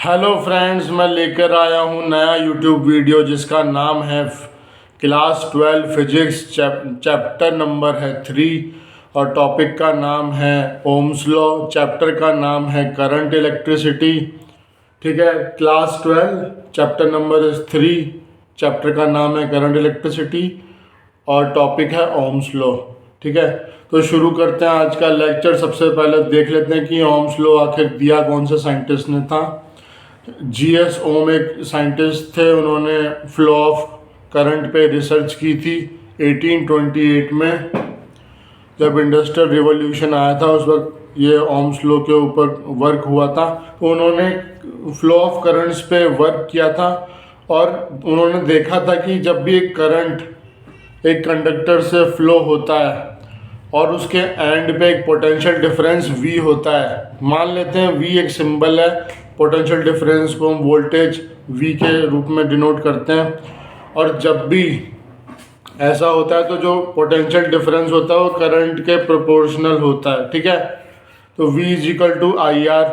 Hello friends, मैं लेकर आया हूँ नया यूट्यूब वीडियो जिसका नाम है क्लास 12 फिजिक्स। चैप्टर नंबर है 3 और टॉपिक का नाम है ओम्स लॉ। चैप्टर का नाम है करंट इलेक्ट्रिसिटी। ठीक है, class 12 chapter number is 3। Chapter का नाम है करंट इलेक्ट्रिसिटी और टॉपिक है ओम्स लॉ। ठीक है, तो शुरू करते हैं आज का लेक्चर। सबसे पहले देख लेते हैं कि ओम्स लॉ आखिर दिया कौन से साइंटिस्ट ने था। जीएस ओम एक साइंटिस्ट थे, उन्होंने फ्लो ऑफ करंट पे रिसर्च की थी 1828 में। जब इंडस्ट्रियल रिवॉल्यूशन आया था उस वक्त ये ओम्स लॉ के ऊपर वर्क हुआ था। तो उन्होंने फ्लो ऑफ करंट्स पे वर्क किया था और उन्होंने देखा था कि जब भी एक करंट एक कंडक्टर से फ्लो होता है और उसके एंड पे एक पोटेंशियल डिफरेंस V होता है। मान लेते हैं V एक सिंबल है, पोटेंशियल डिफरेंस को हम वोल्टेज V के रूप में डिनोट करते हैं। और जब भी ऐसा होता है तो जो पोटेंशियल डिफरेंस होता है वो करंट के प्रोपोर्शनल होता है। ठीक है, तो V is equal to I R.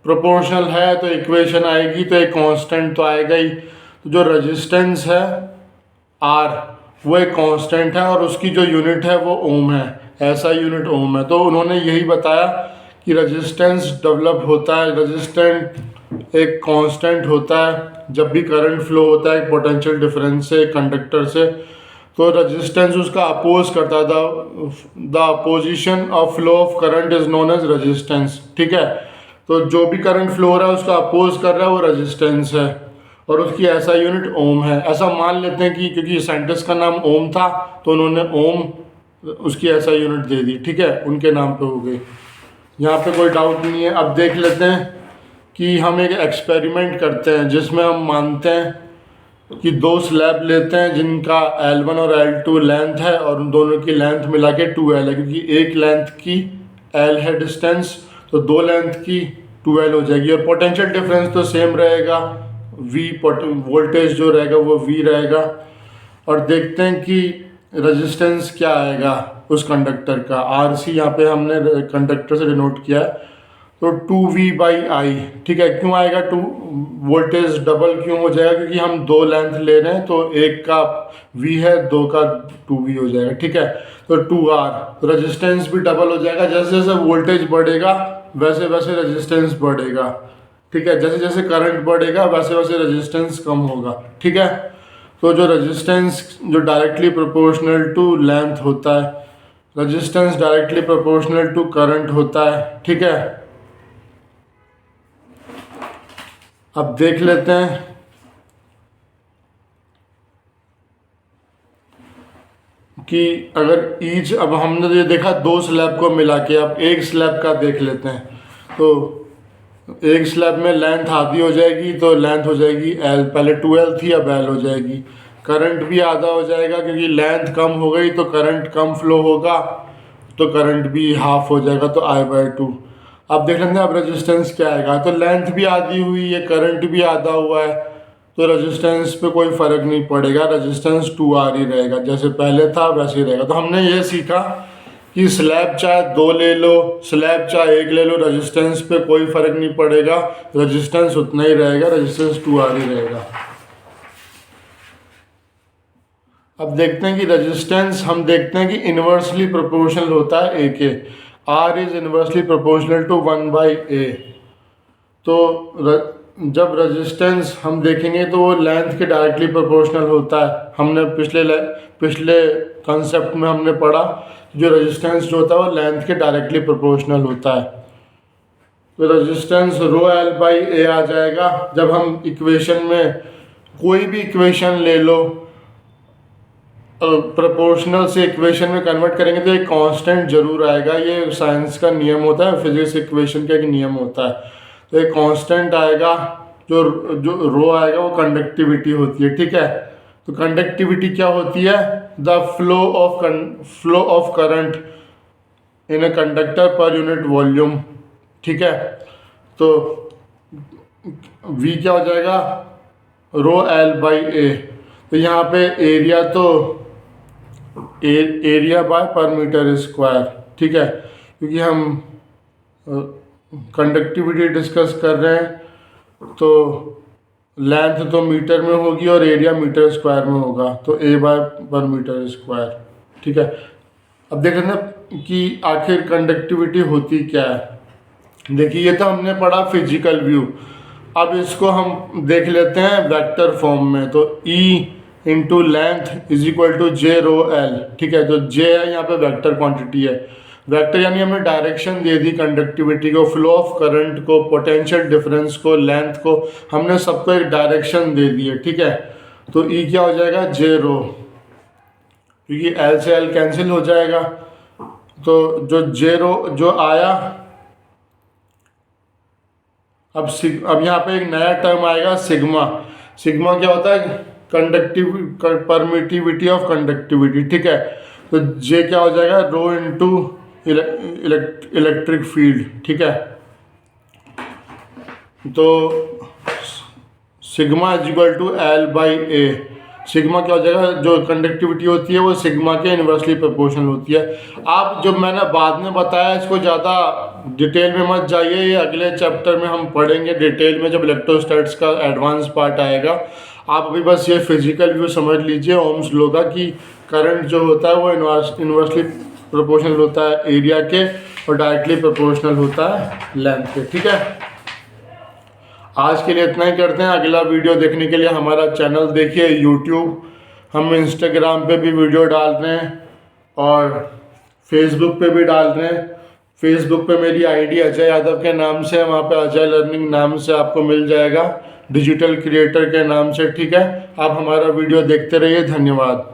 Proportional है तो इक्वेशन आएगी तो एक कांस्टेंट तो आएगा ही। तो जो रेजिस्टेंस है R वो एक कांस्टेंट है और उसकी जो यूनिट है वो ओम है। ऐसा यूनिट ओम है। तो उन्होंने यही बताया कि रेजिस्टेंस डेवलप होता है, रेजिस्टेंट एक कांस्टेंट होता है जब भी करंट फ्लो होता है पोटेंशियल डिफरेंस से कंडक्टर से। तो रेजिस्टेंस उसका अपोज करता है। The opposition of flow of current is known as resistance. ठीक है, तो जो भी करंट फ्लो हो रहा है उसका अपोज कर रहा है वो रेजिस्टेंस है और उसकी ऐसा यूनिट ओम है। ऐसा मान लेते हैं कि क्योंकि साइंटिस्ट का नाम ओम था तो उन्होंने ओम उसकी ऐसा यूनिट दे दी। ठीक है, उनके नाम पे हो गई। यहाँ पे कोई डाउट नहीं है। अब देख लेते हैं कि हम एक एक्सपेरिमेंट करते हैं जिसमें हम मानते हैं कि दो स्लैब लेते हैं जिनका L1 और L2 लेंथ है और उन दोनों की लेंथ मिला के 2L है। क्योंकि एक लेंथ की L है डिस्टेंस तो दो लेंथ की 2L हो जाएगी और पोटेंशियल डिफरेंस तो सेम रहेगा, V वोल्टेज जो रहेगा वो V रहेगा। और देखते हैं कि रेजिस्टेंस क्या आएगा उस कंडक्टर का। आर सी यहाँ पे हमने कंडक्टर से डिनोट किया है तो 2V/I। ठीक है, क्यों आएगा 2? वोल्टेज डबल क्यों हो जाएगा? क्योंकि हम दो लेंथ ले रहे हैं तो एक का V है, दो का 2V हो जाएगा। ठीक है, तो 2R रेजिस्टेंस भी डबल हो जाएगा। जैसे जैसे वोल्टेज बढ़ेगा वैसे वैसे रेजिस्टेंस बढ़ेगा। ठीक है, जैसे जैसे करंट बढ़ेगा वैसे वैसे रेजिस्टेंस कम होगा। ठीक है, तो जो रेजिस्टेंस जो डायरेक्टली प्रोपोर्शनल टू लेंथ होता है, resistance directly proportional to current होता है। ठीक है, अब देख लेते हैं कि अगर ईच, अब हमने तो ये देखा दो स्लैब को मिला के, अब एक स्लैब का देख लेते हैं। तो एक स्लैब में लेंथ आधी हो जाएगी तो लेंथ हो जाएगी L, पहले 2L थी अब L हो जाएगी। करंट भी आधा हो जाएगा क्योंकि लेंथ कम हो गई तो करंट कम फ्लो होगा तो करंट भी हाफ हो जाएगा तो I/2। अब देख लेते हैं अब रेजिस्टेंस क्या आएगा। तो लेंथ भी आधी हुई है, करंट भी आधा हुआ है तो रेजिस्टेंस पे कोई फ़र्क नहीं पड़ेगा, रेजिस्टेंस 2R ही रहेगा, जैसे पहले था वैसे ही रहेगा। तो हमने ये सीखा कि स्लैब चाहे दो ले लो, स्लैब चाहे एक ले लो, रेजिस्टेंस पे कोई फ़र्क नहीं पड़ेगा, रेजिस्टेंस उतना ही रहेगा, रेजिस्टेंस 2R ही रहेगा। अब देखते हैं कि रेजिस्टेंस हम देखते हैं कि इन्वर्सली प्रोपोर्शनल होता है A के। R is inversely proportional to 1/A। तो जब रेजिस्टेंस हम देखेंगे तो वो लेंथ के डायरेक्टली प्रोपोर्शनल होता है। हमने पिछले कॉन्सेप्ट में हमने पढ़ा जो रेजिस्टेंस जो होता है वो लेंथ के डायरेक्टली प्रोपोर्शनल होता है। तो रेजिस्टेंस ρL/A आ जाएगा। जब हम इक्वेशन में कोई भी इक्वेशन ले लो प्रोपोर्शनल से इक्वेशन में कन्वर्ट करेंगे तो एक कांस्टेंट जरूर आएगा। ये साइंस का नियम होता है, फिजिक्स इक्वेशन का एक नियम होता है। तो एक कांस्टेंट आएगा, जो जो रो आएगा वो कंडक्टिविटी होती है। ठीक है, तो कंडक्टिविटी क्या होती है? The flow of current in a conductor per unit volume. ठीक है, तो V क्या हो जाएगा? ρL/A। तो यहाँ पे एरिया तो एरिया बाय पर मीटर स्क्वायर। ठीक है, क्योंकि हम कंडक्टिविटी डिस्कस कर रहे हैं तो लेंथ तो मीटर में होगी और एरिया मीटर स्क्वायर में होगा, तो ए बाय पर मीटर स्क्वायर। ठीक है, अब देख लेना कि आखिर कंडक्टिविटी होती क्या है। देखिए ये तो हमने पढ़ा फिजिकल व्यू, अब इसको हम देख लेते हैं वेक्टर फॉर्म में। तो E into length is equal to J rho L. ठीक है, तो जे है यहाँ पे वेक्टर क्वांटिटी है। वेक्टर यानी हमने डायरेक्शन दे दी कंडक्टिविटी को, फ्लो ऑफ करंट को, पोटेंशियल डिफरेंस को, लेंथ को, हमने सबको एक डायरेक्शन दे दी है। ठीक है, तो E क्या हो जाएगा, जे रो, क्योंकि एल से एल कैंसिल हो जाएगा। तो जो जे रो जो आया, अब यहाँ पे एक नया टर्म आएगा सिग्मा। सिग्मा क्या होता है, परमिटिविटी ऑफ कंडक्टिविटी। ठीक है, तो जे क्या हो जाएगा, रो इंटू इलेक्ट्रिक फील्ड। ठीक है, तो sigma is equal to L by A. Sigma क्या हो जाएगा, जो कंडक्टिविटी होती है वो सिग्मा के इन्वर्सली प्रोपोर्शनल होती है। आप जो मैंने बाद में बताया इसको ज़्यादा डिटेल में मत जाइए, ये अगले चैप्टर में हम पढ़ेंगे डिटेल में जब इलेक्ट्रोस्टैटिक्स का एडवांस पार्ट आएगा। आप अभी बस ये फिजिकल व्यू समझ लीजिए ओम्स लॉ का, कि करंट जो होता है वो इन्वर्सली प्रोपोर्शनल होता है एरिया के और डायरेक्टली प्रोपोर्शनल होता है लेंथ के। ठीक है, आज के लिए इतना ही करते हैं। अगला वीडियो देखने के लिए हमारा चैनल देखिए यूट्यूब, हम इंस्टाग्राम पे भी वीडियो डाल रहे हैं और फेसबुक पे भी डाल रहे हैं। फेसबुक पे मेरी आईडी अजय यादव के नाम से है, वहाँ पे अजय लर्निंग नाम से आपको मिल जाएगा, डिजिटल क्रिएटर के नाम से। ठीक है, आप हमारा वीडियो देखते रहिए, धन्यवाद।